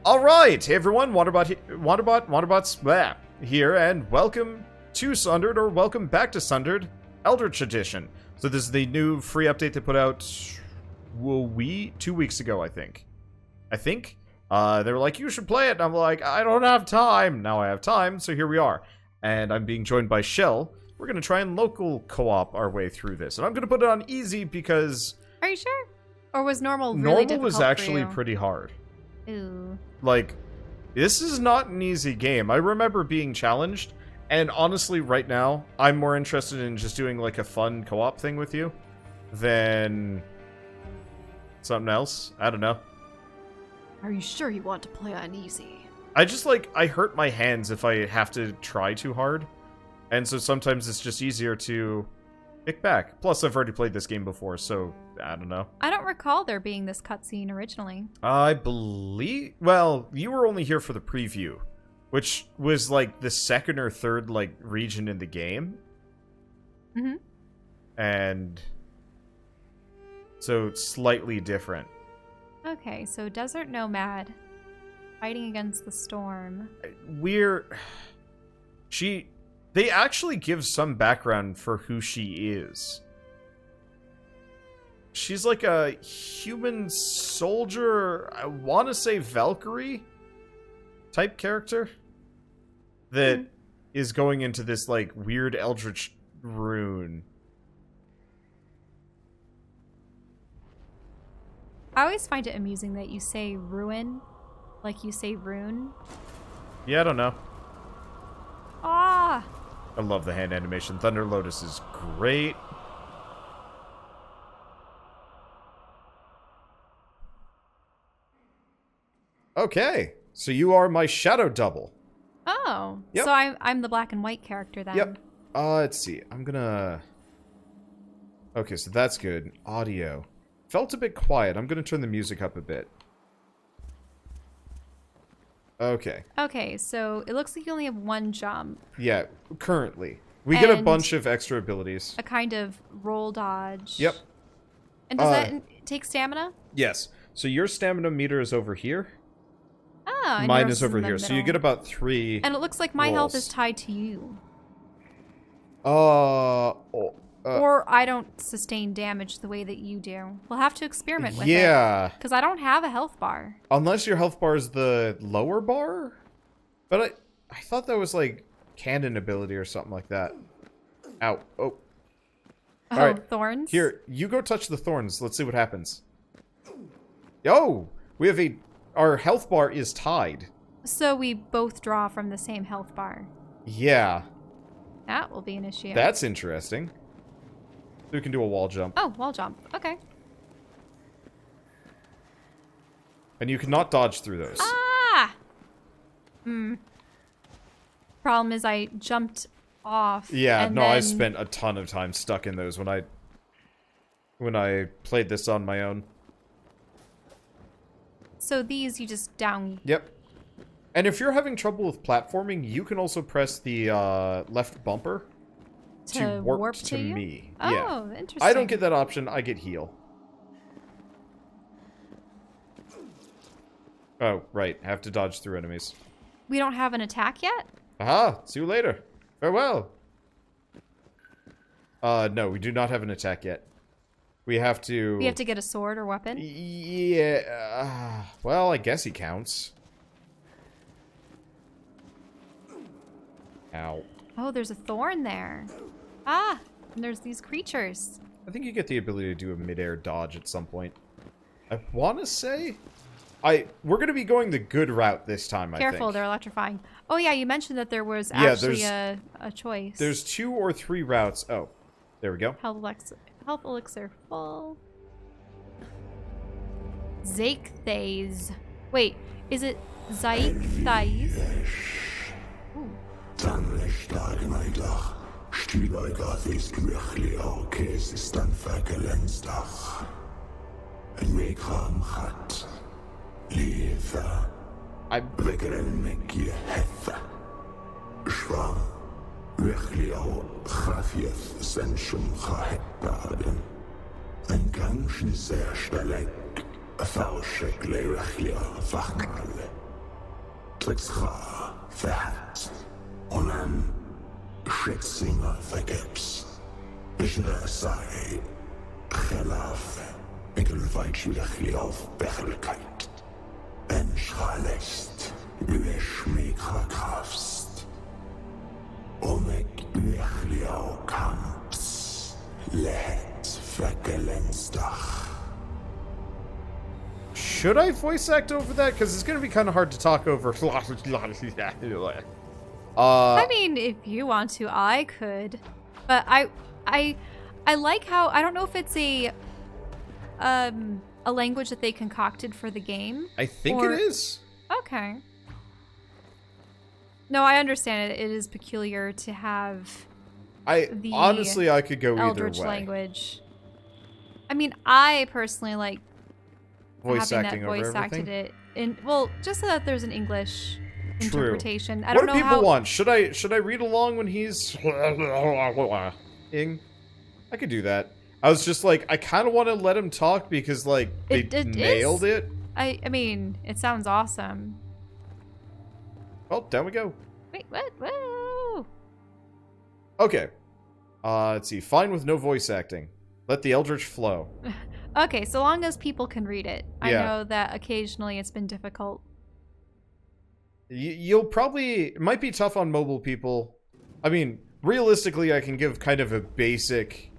Alright, hey everyone, Wanderbots here, and welcome to Sundered, or welcome back to Sundered, Eldritch Edition. So this is the new free update they put out, 2 weeks ago, I think. They were like, you should play it, and I'm like, I don't have time. Now I have time, so here we are. And I'm being joined by Shell. We're going to try and local co-op our way through this. And I'm going to put it on easy because... Are you sure? Or was normal really difficult? Normal was actually pretty hard. Ooh. Like, this is not an easy game. I remember being challenged, and honestly, right now, I'm more interested in just doing, like, a fun co-op thing with you than something else. I don't know. Are you sure you want to play on easy? I hurt my hands if I have to try too hard, and so sometimes it's just easier to kick back. Plus, I've already played this game before, so I don't know. I don't recall there being this cutscene originally. I believe... Well, you were only here for the preview, which was, like, the second or third, like, region in the game. Mm-hmm. And... so, it's slightly different. Okay, so Desert Nomad. Fighting against the storm. They actually give some background for who she is. She's like a human soldier, I want to say Valkyrie type character that is going into this like weird Eldritch rune. I always find it amusing that you say ruin like you say rune. Yeah, I don't know. Ah! I love the hand animation. Thunder Lotus is great. Okay, so you are my shadow double. Oh, yep. So I'm the black and white character then. Yep. Let's see. I'm gonna... Okay, so that's good. Audio. Felt a bit quiet. I'm gonna turn the music up a bit. Okay. Okay, so it looks like you only have one jump. Yeah, currently. We get a bunch of extra abilities. A kind of roll dodge. Yep. And does that take stamina? Yes. So your stamina meter is over here. Ah, and mine yours is over here. middle. So you get about 3 And it looks like my rolls. health is tied to you. Or I don't sustain damage the way that you do. We'll have to experiment with it. Yeah. Because I don't have a health bar. Unless your health bar is the lower bar? But I thought that was like cannon ability or something like that. Ow. Oh. Oh, All right. thorns? Here, you go touch the thorns. Let's see what happens. Oh! We have our health bar is tied. So we both draw from the same health bar. Yeah. That will be an issue. That's interesting. So we can do a wall jump. Oh, wall jump. Okay. And you cannot dodge through those. Ah! Problem is I jumped off. Yeah, and no, then... I spent a ton of time stuck in those when I played this on my own. So these you just down... Yep. And if you're having trouble with platforming, you can also press the left bumper to warp to you? me. Oh, yeah. interesting. I don't get that option. I get heal. Oh, right. Have to dodge through enemies. We don't have an attack yet? Aha! See you later. Farewell. No, we do not have an attack yet. We have to... We have to get a sword or weapon? Yeah. Well, I guess he counts. Ow. Oh, there's a thorn there. Ah, and there's these creatures. I think you get the ability to do a mid-air dodge at some point. I want to say... We're going to be going the good route this time, I think. Careful, they're electrifying. Oh, yeah, you mentioned that there was actually a choice. There's 2 or 3 routes. Oh, there we go. Health elixir full. Zeikthaze. Wait, is it Zeikthaze? I'm Trixra, Verhat, Onan, Schätzinger vergebs. Ishnesai, Gelaf, Egelweitschwierchiauf, Berkelkeit. Enschalest, Ueschmekrakrafst. Omek Uechliau Kamps, Lehet Vergelensdach. Should I voice act over that? Because it's going to be kind of hard to talk over. I mean, if you want to, I could. But I like how, I don't know if it's a language that they concocted for the game. I think it is. Okay. No, I understand it. It is peculiar to have the honestly, I could go Eldritch either way. language. I mean, I personally like Voice having acting that over voice everything. acted it in, well, just so that there's an English True. interpretation. I What don't do know people how want? Should I read along when he's ing? I could do that. I was just like, I kind of want to let him talk because like they It nailed is. it. I mean, it sounds awesome. Well, down we go. Wait, what? Whoa! Okay. Let's see. Fine with no voice acting. Let the Eldritch flow. Okay, so long as people can read it. I Yeah. know that occasionally it's been difficult. You'll probably... It might be tough on mobile people. I mean, realistically, I can give kind of a basic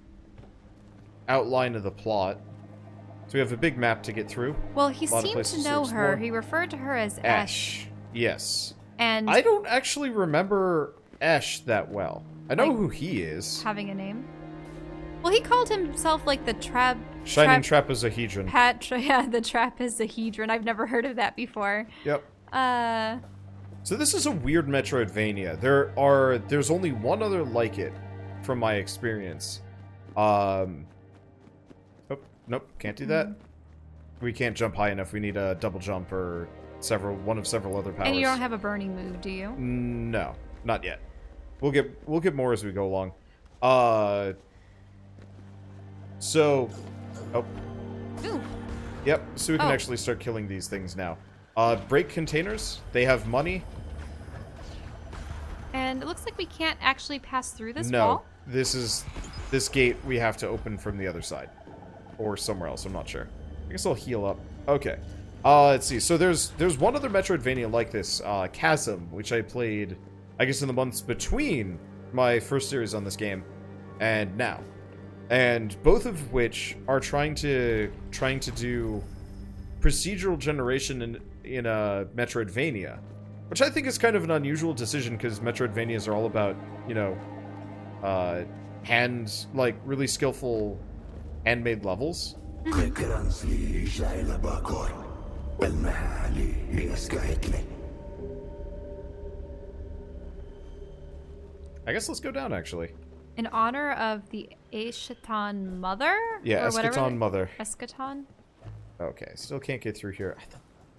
outline of the plot. So we have a big map to get through. Well, he A lot of seemed to places to know her. explore. He referred to her as Eshe. Yes. And I don't actually remember Eshe that well. I know Like- who he is. having a name. Well, he called himself like the Shining Trapezohedron. yeah, the Trapezohedron. I've never heard of that before. Yep. Uh, So this is a weird metroidvania. There's only one other like it, from my experience. Oh, nope, can't do that. We can't jump high enough. We need a double jump or one of several other powers. and you don't have a burning move, do you? No, not yet. We'll get more as we go along. So, oh, Ooh. yep. So we can Oh. actually start killing these things now. Break containers. They have money. And it looks like we can't actually pass through this No, wall. this gate we have to open from the other side. Or somewhere else, I'm not sure. I guess I'll heal up. Okay. Let's see. So there's one other Metroidvania like this, Chasm, which I played, I guess, in the months between my first series on this game and now. And both of which are trying to do procedural generation in a Metroidvania. Which I think is kind of an unusual decision because Metroidvanias are all about, you know, really skillful handmade levels. I guess let's go down, actually. In honor of the Eschaton Mother? Yeah, Or whatever Eschaton Mother. Eschaton? Okay, still can't get through here.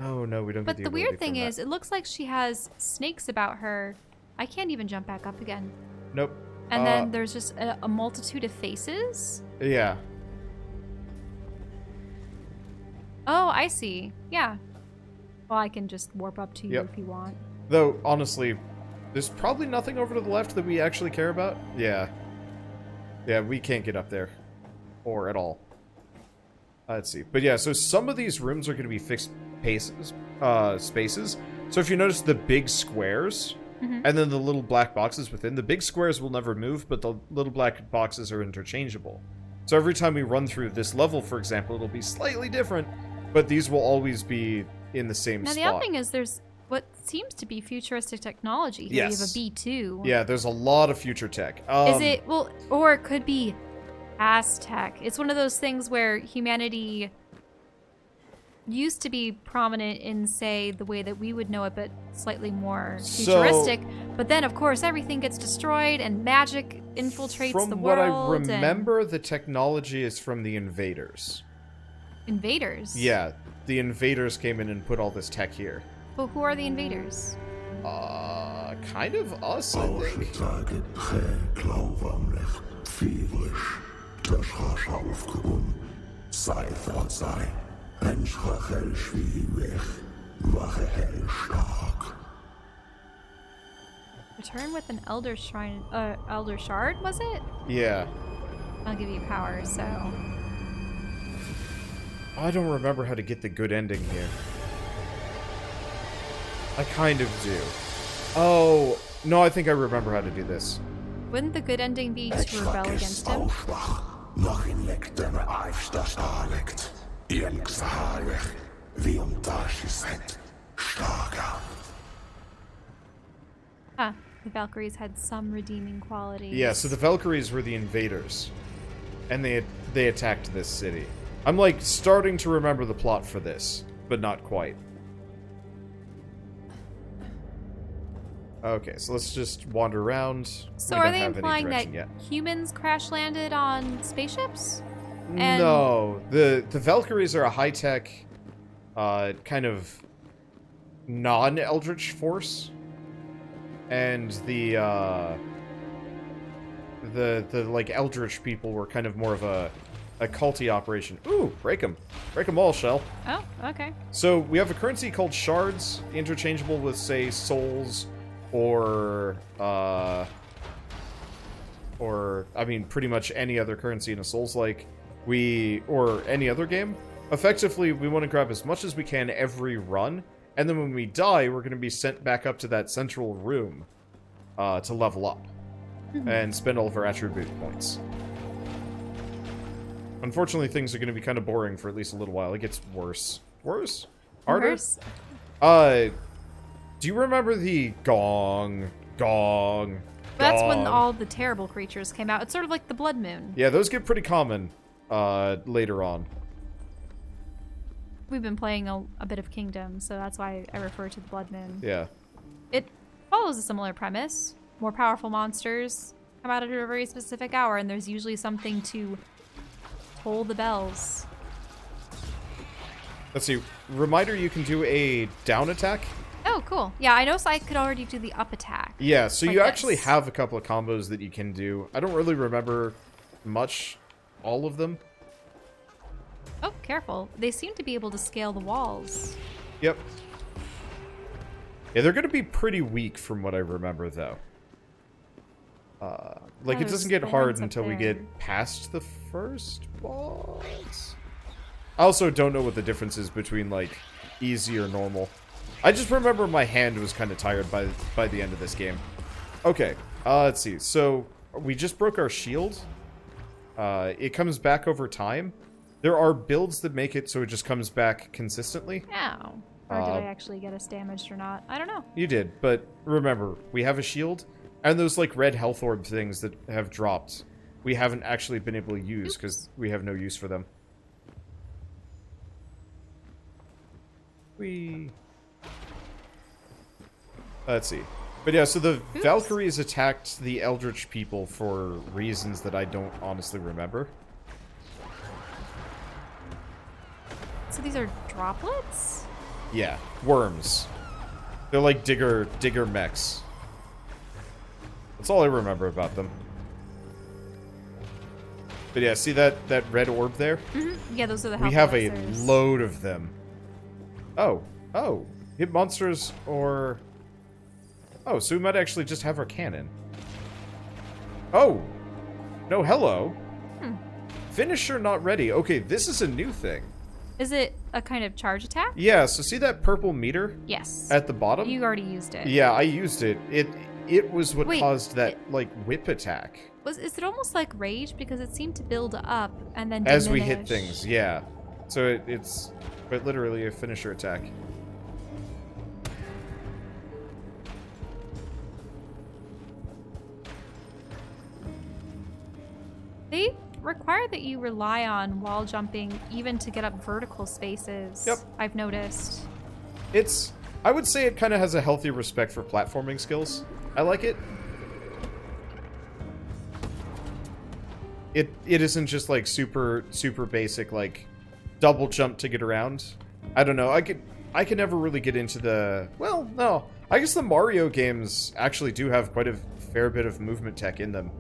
Oh, no, we don't But get the ability weird thing from that. is, it looks like she has snakes about her. I can't even jump back up again. Nope. And then there's just a multitude of faces? Yeah. Oh, I see. Yeah. Well, I can just warp up to you Yep. if you want. Though, honestly, there's probably nothing over to the left that we actually care about. Yeah. Yeah, we can't get up there. Or at all. Let's see. But yeah, so some of these rooms are going to be fixed spaces. So if you notice the big squares, and then the little black boxes within, the big squares will never move, but the little black boxes are interchangeable. So every time we run through this level, for example, it'll be slightly different, but these will always be in the same Now, spot. the other thing is there's what seems to be futuristic technology here. You have a Yes. B2. Yeah, there's a lot of future tech. Is it, well, or it could be Aztec. It's one of those things where humanity used to be prominent in, say, the way that we would know it, but slightly more futuristic. But then, of course, everything gets destroyed and magic infiltrates From the what world. I and remember, the technology is from the invaders. invaders. Yeah, the invaders came in and put all this tech here. But who are the invaders? Kind of us, I think. Ausgetragen, glauwamlich, feverisch, der Schrasch aufgehoben, sei fort sei, ein Schwachel schwierig, wache hell stark. Return with an Elder Shrine, Elder Shard, was it? Yeah. I'll give you power, so... I don't remember how to get the good ending here. I kind of do. Oh, no, I think I remember how to do this. Wouldn't the good ending be to rebel against him? Huh. The Valkyries had some redeeming qualities. Yeah, so the Valkyries were the invaders. And they attacked this city. I'm, like, starting to remember the plot for this, but not quite. Okay, so let's just wander around. So are they implying that humans crash-landed on spaceships? And No. The Valkyries are a high-tech, kind of non-Eldritch force. And the like, Eldritch people were kind of more of a culty operation. Ooh, break them. Break them all, Shell. Oh, okay. So we have a currency called shards, interchangeable with, say, souls, or I mean, pretty much any other currency in a Souls-like, or any other game. Effectively, we want to grab as much as we can every run, and then when we die, we're going to be sent back up to that central room to level up, and spend all of our attribute points. Unfortunately, things are going to be kind of boring for at least a little while. It gets worse. Worse? Harder? Worse? Do you remember the Gong? That's when all the terrible creatures came out. It's sort of like the Blood Moon. Yeah, those get pretty common later on. We've been playing a bit of Kingdom, so that's why I refer to the Blood Moon. Yeah. It follows a similar premise. More powerful monsters come out at a very specific hour, and there's usually something to toll the bells. Let's see. Reminder, you can do a down attack. Oh, cool. Yeah, I know I could already do the up attack. Yeah, so like you this. actually have a couple of combos that you can do. I don't really remember much, all of them. Oh, careful. They seem to be able to scale the walls. Yep. Yeah, they're going to be pretty weak from what I remember, though. Like, it doesn't get hard until we get past the first boss. I also don't know what the difference is between, like, easy or normal. I just remember my hand was kind of tired by the end of this game. Okay, let's see. So, we just broke our shield. It comes back over time. There are builds that make it so it just comes back consistently. Ow. Or did I actually get us damaged or not? I don't know. You did, but remember, we have a shield, and those, like, red health orb things that have dropped, we haven't actually been able to use because we have no use for them. Let's see. But yeah, so the Valkyries attacked the Eldritch people for reasons that I don't honestly remember. So these are droplets? Yeah, worms. They're like digger mechs. That's all I remember about them. But yeah, see that red orb there? Mm-hmm. Yeah, those are the health We have a elixirs. load of them. Oh. Hit monsters or... Oh, so we might actually just have our cannon. Oh. No, hello. Finisher not ready. Okay, this is a new thing. Is it a kind of charge attack? Yeah, so see that purple meter? Yes. At the bottom? You already used it. Yeah, I used it. It was what Wait, caused that, like, whip attack. Is it almost like rage? Because it seemed to build up and then As we diminish. hit things, yeah. So it's quite literally a finisher attack. They require that you rely on wall jumping even to get up vertical spaces. Yep. I've noticed. I would say it kind of has a healthy respect for platforming skills. I like it. It isn't just like super basic, like double jump to get around. I don't know. I could never really get into the... Well, no. I guess the Mario games actually do have quite a fair bit of movement tech in them.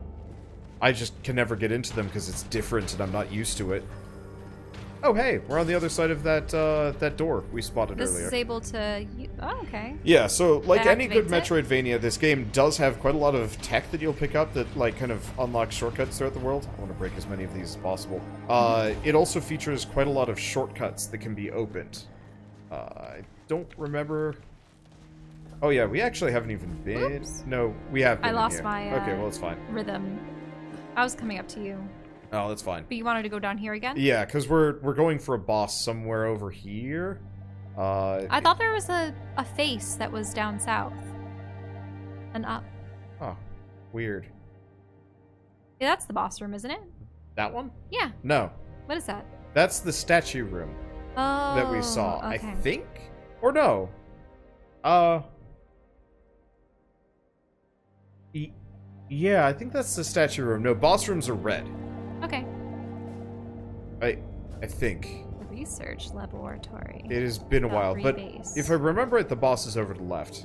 I just can never get into them because it's different and I'm not used to it. Oh, hey, we're on the other side of that that door we spotted This earlier. is able to... Oh, okay. Yeah, so like That any good activates it? Metroidvania, this game does have quite a lot of tech that you'll pick up that like kind of unlocks shortcuts throughout the world. I want to break as many of these as possible. It also features quite a lot of shortcuts that can be opened. I don't remember... Oh yeah, we actually haven't even been... Oops. No, we have been I in lost here. my Okay, well, it's fine. rhythm. I was coming up to you. Oh, that's fine. But you wanted to go down here again? Yeah, because we're going for a boss somewhere over here. I thought there was a face that was down south. And up. Oh, weird. Yeah, that's the boss room, isn't it? That one? Yeah. No, What is that? that's the statue room Oh, that we saw. okay. I think, or no? Yeah, I think that's the statue room. No, boss rooms are red. Okay. I think. The research laboratory. It has been a while, but Belfry base. if I remember it, the boss is over to the left.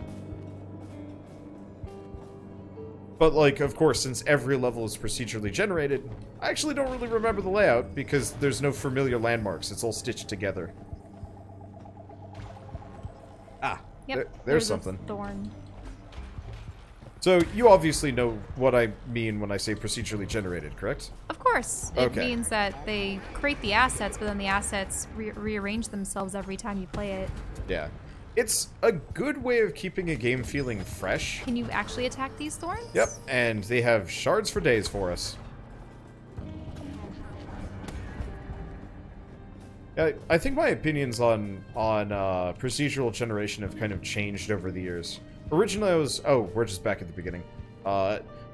But, like, of course, since every level is procedurally generated, I actually don't really remember the layout because there's no familiar landmarks. It's all stitched together. Ah, Yep, there's a something. thorn. So, you obviously know what I mean when I say procedurally generated, correct? Of course. It Okay. means that they create the assets, but then the assets rearrange themselves every time you play it. Yeah. It's a good way of keeping a game feeling fresh. Can you actually attack these thorns? Yep, and they have shards for days for us. I think my opinions on procedural generation have kind of changed over the years. Originally I was... Oh, we're just back at the beginning.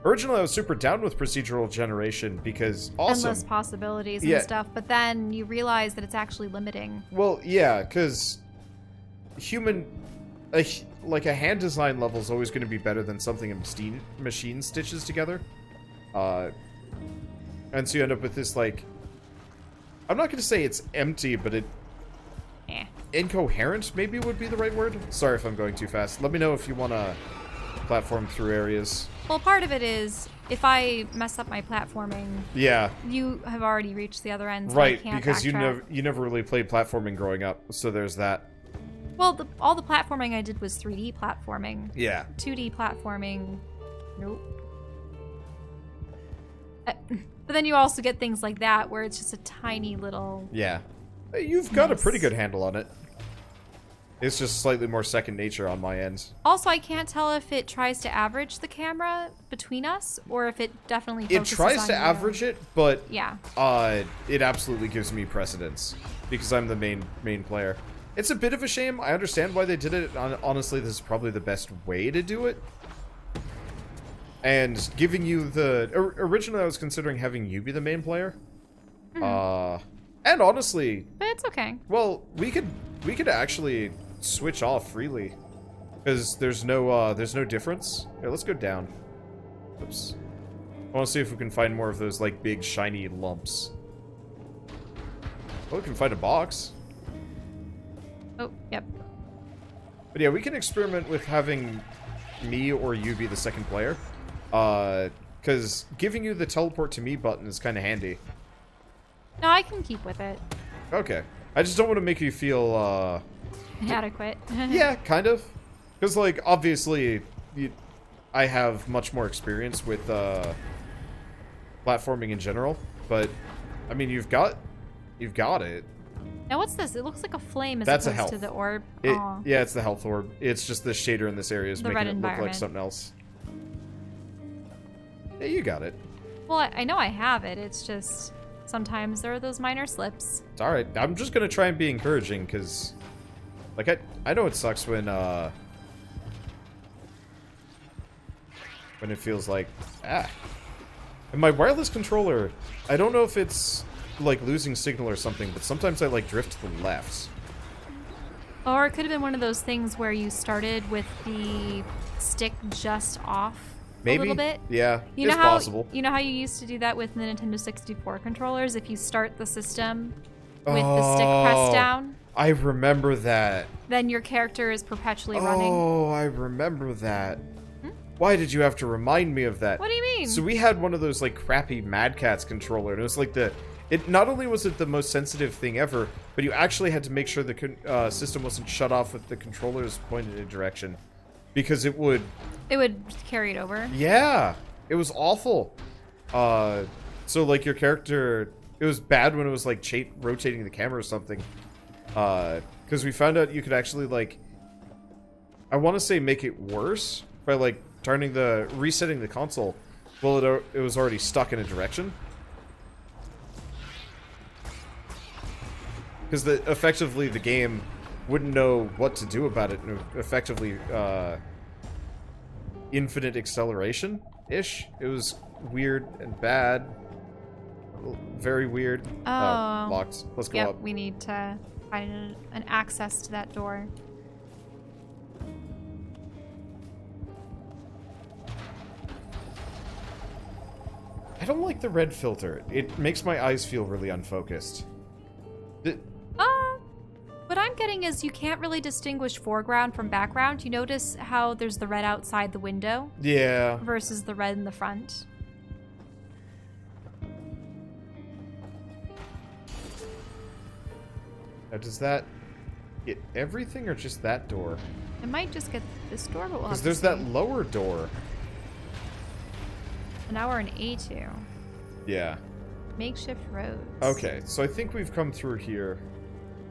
Originally I was super down with procedural generation because awesome. Endless possibilities Yeah. and stuff, but then you realize that it's actually limiting. Well, yeah, because like a hand design level is always going to be better than something a machine stitches together. And so you end up with this, like... I'm not going to say it's empty, but it... Eh. Incoherent, maybe would be the right word? Sorry if I'm going too fast. Let me know if you want to platform through areas. Well, part of it is, if I mess up my platforming, Yeah, you have already reached the other end, so I right, can't because backtrack. you never really played platforming growing up, so there's that. Well, all the platforming I did was 3D platforming. Yeah. 2D platforming, nope. But then you also get things like that, where it's just a tiny little... Yeah. You've got a Nice. pretty good handle on it. It's just slightly more second nature on my end. Also, I can't tell if it tries to average the camera between us, or if it definitely It focuses tries on to you. average it, but Yeah. it absolutely gives me precedence because I'm the main player. It's a bit of a shame. I understand why they did it. Honestly, this is probably the best way to do it. And giving you the... Originally, I was considering having you be the main player. And honestly, But it's okay. well, we could actually switch off freely. Because there's no difference. Here, let's go down. Oops. I want to see if we can find more of those, like, big, shiny lumps. Well, we can find a box. Oh, yep. But yeah, we can experiment with having me or you be the second player. Because giving you the teleport to me button is kind of handy. No, I can keep with it. Okay. I just don't want to make you feel, Inadequate. yeah, kind of. Because, like, obviously, I have much more experience with, platforming in general. But, I mean, you've got it. Now, what's this? It looks like a flame as That's a opposed to health. the orb. It, Aw. yeah, it's the health orb. It's just the shader in this area is The making red it look like environment. something else. Yeah, you got it. Well, I know I have it. It's just sometimes there are those minor slips. It's alright. I'm just gonna try and be encouraging, because... Like, I know it sucks when it feels like... Ah. And my wireless controller, I don't know if it's, like, losing signal or something, but sometimes I, like, drift to the left. Or it could have been one of those things where you started with the stick just off Maybe? a little bit. Yeah, You know it's how possible. you know how you used to do that with the Nintendo 64 controllers? If you start the system with the stick pressed down, I remember that. then your character is perpetually running. Oh, I remember that. Why did you have to remind me of that? What do you mean? So we had one of those, like, crappy Mad Catz controller, and it was like It not only was it the most sensitive thing ever, but you actually had to make sure the system wasn't shut off with the controllers pointed in a direction, because it would carry it over. Yeah, it was awful. So like your character, it was bad when it was like rotating the camera or something. Because we found out you could actually like, I want to say make it worse by like resetting the console. Well, it was already stuck in a direction. Because effectively the game wouldn't know what to do about it, and effectively infinite acceleration-ish. It was weird and bad. Very weird. Oh. Locked. Let's go yep, up. We need to find an access to that door. I don't like the red filter. It makes my eyes feel really unfocused. What I'm getting is you can't really distinguish foreground from background. You notice how there's the red outside the window? Yeah. Versus the red in the front. Now, does that get everything or just that door? It might just get this door, but we'll have Because to there's see. that lower door. And now we're in A2. Yeah. Makeshift roads. Okay, so I think we've come through here.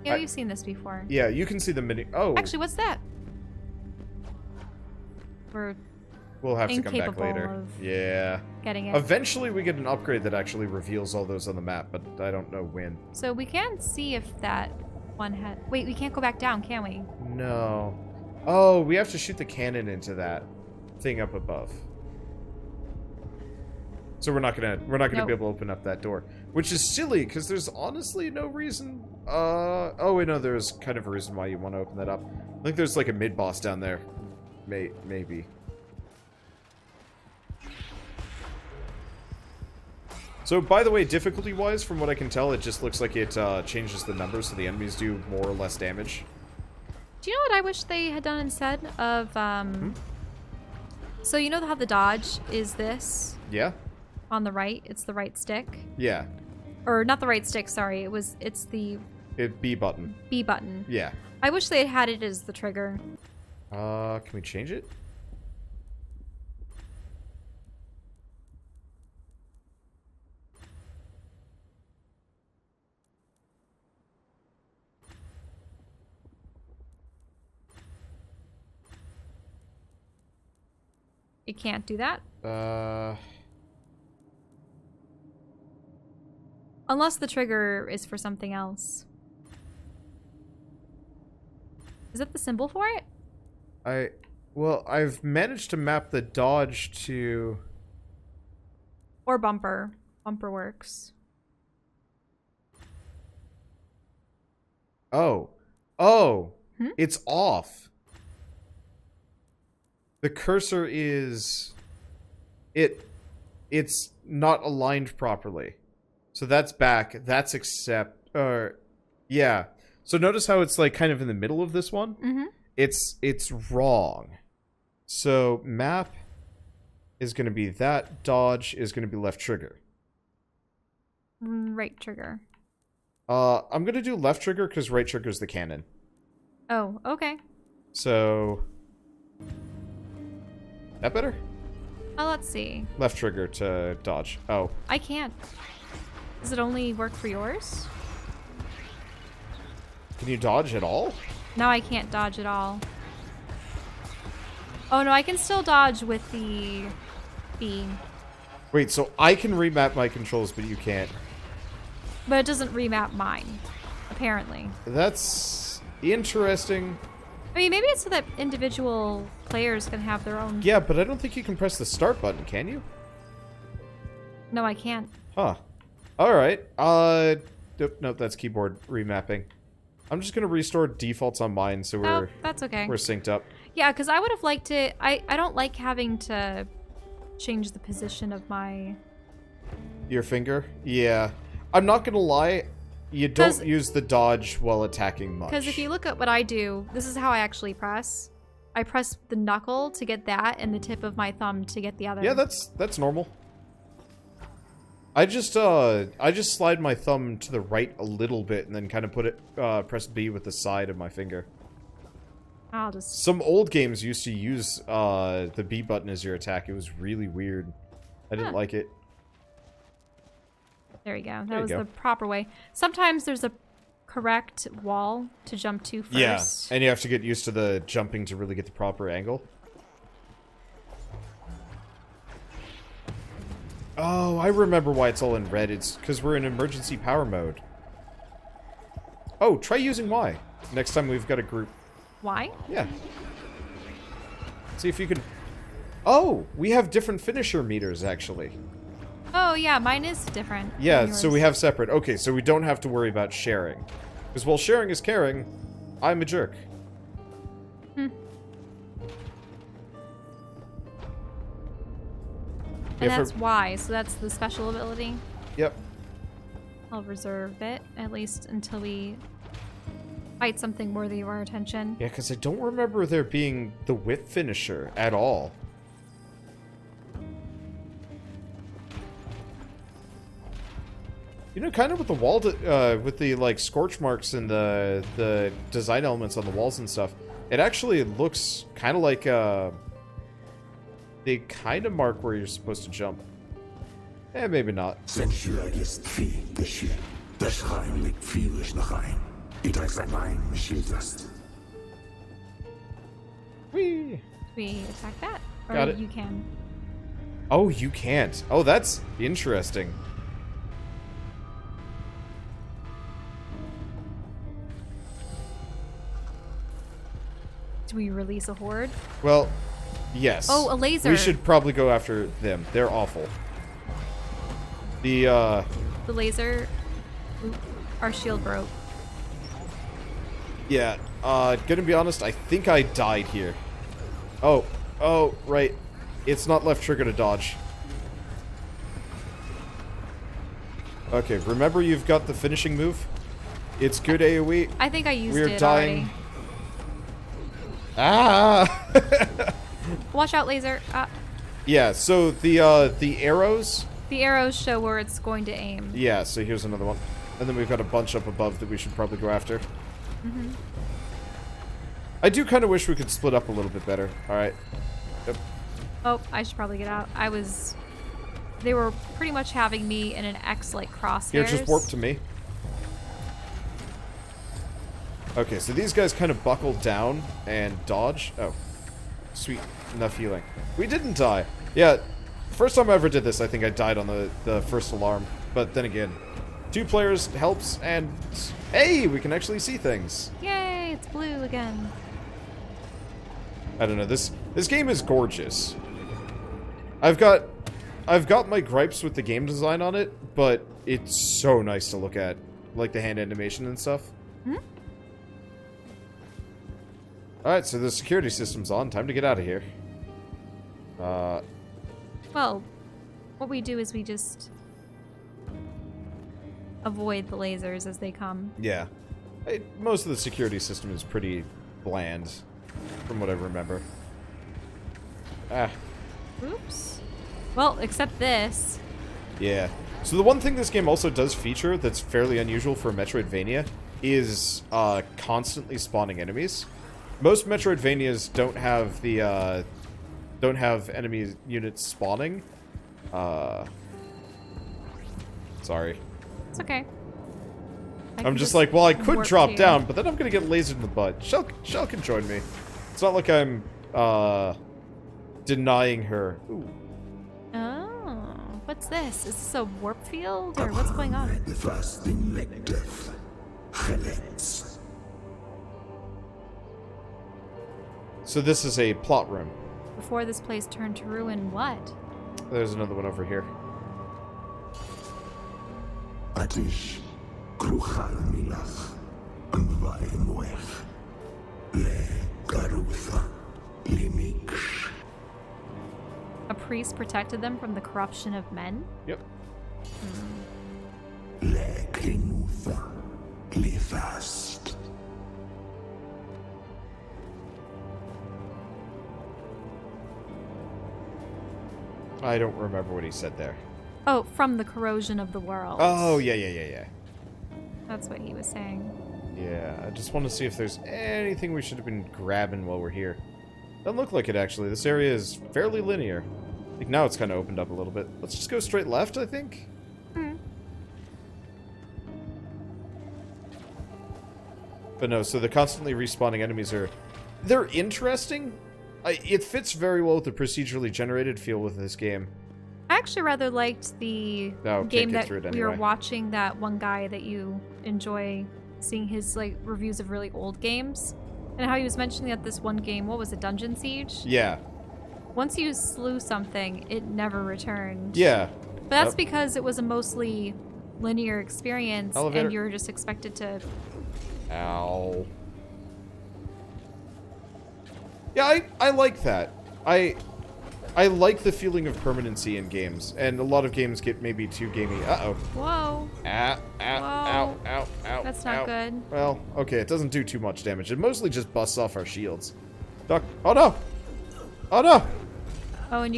Yeah, we've seen this before. Yeah, you can see the mini. Oh. Actually, what's that? We'll have to come back incapable later. of Yeah. getting it. Eventually we get an upgrade that actually reveals all those on the map, but I don't know when. So we can see if that one had... Wait, we can't go back down, can we? No. Oh, we have to shoot the cannon into that thing up above. So we're not gonna be able to open up that door, which is silly because there's honestly no reason. Oh wait, no, there's kind of a reason why you want to open that up. I think there's like a mid boss down there, maybe. So by the way, difficulty wise, from what I can tell, it just looks like it changes the numbers so the enemies do more or less damage. Do you know what I wish they had done instead of So you know how the dodge is this? Yeah. On the right, it's the right stick. Yeah. Or not the right stick, sorry. It's the B button. B button. Yeah. I wish they had it as the trigger. Can we change it? It can't do that. Unless the trigger is for something else. Is that the symbol for it? Well, I've managed to map the dodge to... Or bumper. Bumper works. Oh. It's off. The cursor is... It's not aligned properly. So that's back. That's accept... yeah. So notice how it's like kind of in the middle of this one? Mm-hmm. It's wrong. So map is going to be that. Dodge is going to be left trigger. Right trigger. I'm going to do left trigger because right trigger is the cannon. Oh, okay. So... That better? Oh, let's see. Left trigger to dodge. Oh. I can't. Does it only work for yours? Can you dodge at all? No, I can't dodge at all. Oh no, I can still dodge with the B. Wait, so I can remap my controls, but you can't. But it doesn't remap mine, apparently. That's interesting. I mean, maybe it's so that individual players can have their own... Yeah, but I don't think you can press the start button, can you? No, I can't. Huh. Alright. Nope, that's keyboard remapping. I'm just gonna restore defaults on mine so we're... that's okay. We're synced up. Yeah, because I would have liked it... I don't like having to change the position of my... Your finger? Yeah. I'm not gonna lie, you don't use the dodge while attacking much. Because if you look at what I do, this is how I actually press. I press the knuckle to get that, and the tip of my thumb to get the other. Yeah, that's normal. I just slide my thumb to the right a little bit and then kind of put it, press B with the side of my finger. I'll just... Some old games used to use, the B button as your attack. It was really weird. I didn't like it. There you go. There That you was go. the proper way. Sometimes there's a correct wall to jump to first. Yeah, and you have to get used to the jumping to really get the proper angle. Oh, I remember why it's all in red. It's because we're in emergency power mode. Oh, try using Y next time we've got a group. Why? Yeah. See if you can... Oh, we have different finisher meters, actually. Oh, yeah, mine is different. Yeah, than so we yours. have separate. Okay, so we don't have to worry about sharing. Because while sharing is caring, I'm a jerk. And Yeah, for- that's why. So that's the special ability. Yep. I'll reserve it, at least until we fight something worthy of our attention. Yeah, because I don't remember there being the whip finisher at all. You know, kind of with the wall, with the, like, scorch marks and the design elements on the walls and stuff, it actually looks kind of like, they kind of mark where you're supposed to jump. Eh, maybe not. Sensueles vieh, Eshe. Der Schrein liegt vierisch nach ein. Ich trage sein Bein, Schildast. Whee! We attack that? Or Got it. you can. Oh, you can't. Oh, that's interesting. Do we release a horde? Well, yes. Oh, a laser. We should probably go after them. They're awful. The laser... Oop, our shield broke. yeah, gonna be honest, I think I died here. Oh, right. It's not left trigger to dodge. Okay, remember you've got the finishing move? It's good AoE. I think I used We're it dying. Ah! already. Watch out, laser. Yeah, so the arrows. The arrows show where it's going to aim. Yeah, so here's another one. And then we've got a bunch up above that we should probably go after. Mm-hmm. I do kind of wish we could split up a little bit better. Alright. Yep. Oh, I should probably get out. They were pretty much having me in an X like crosshairs. Here, just warp to me. Okay, so these guys kind of buckle down and dodge. Oh, sweet. Enough healing. We didn't die. Yeah, first time I ever did this, I think I died on the first alarm. But then again, 2 players helps, and hey, we can actually see things. Yay, it's blue again. I don't know, this game is gorgeous. I've got my gripes with the game design on it, but it's so nice to look at. Like the hand animation and stuff. Hmm? Alright, so the security system's on. Time to get out of here. Well, what we do is we just avoid the lasers as they come. Yeah. Most of the security system is pretty bland, from what I remember. Ah, Oops. Well, except this. yeah. So the one thing this game also does feature that's fairly unusual for a Metroidvania is constantly spawning enemies. Most Metroidvanias don't have the don't have enemy units spawning. Sorry. It's okay. I'm just like, well, I could warp drop to you. down, but then I'm gonna get lasered in the butt. Shell can join me. It's not like I'm denying her. Ooh. Oh, what's this? Is this a warp field or what's going on? The fasting lecteth. Relics. So this is a plot room. Before this place turned to ruin, what? There's another one over here. Atish. Kruchal milach. Anvai moech. Le garutha. Limiksh. A priest protected them from the corruption of men? Yep. Le klinutha. Lefast. I don't remember what he said there. Oh, from the corrosion of the world. Oh, yeah. That's what he was saying. Yeah, I just want to see if there's anything we should have been grabbing while we're here. Doesn't look like it, actually. This area is fairly linear. I think now it's kind of opened up a little bit. Let's just go straight left, I think. But no, so the constantly respawning enemies they're interesting. It fits very well with the procedurally generated feel with this game. I actually rather liked the game that we were watching, that one guy that you enjoy seeing his like reviews of really old games, and how he was mentioning that this one game, what was it, Dungeon Siege? Yeah. Once you slew something, it never returned. Yeah. But that's because it was a mostly linear experience, Elevator. and you were just expected to... Ow. Yeah, I like that. I like the feeling of permanency in games, and a lot of games get maybe too gamey. Uh-oh. Whoa. Ow, ow. That's not good. Well, okay, it doesn't do too much damage. It mostly just busts off our shields. Duck. Oh, no! Oh, no! Oh, and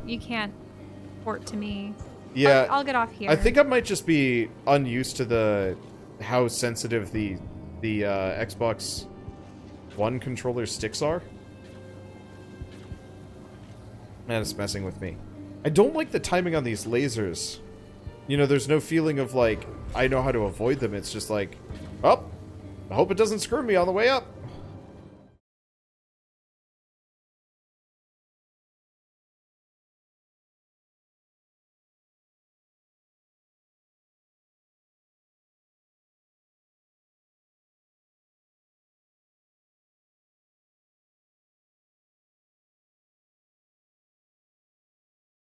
you can't port to me. Yeah. I'll get off here. I think I might just be unused to how sensitive the Xbox One controller sticks are. Man, it's messing with me. I don't like the timing on these lasers. You know, there's no feeling of, like, I know how to avoid them. It's just like, oh, I hope it doesn't screw me on the way up.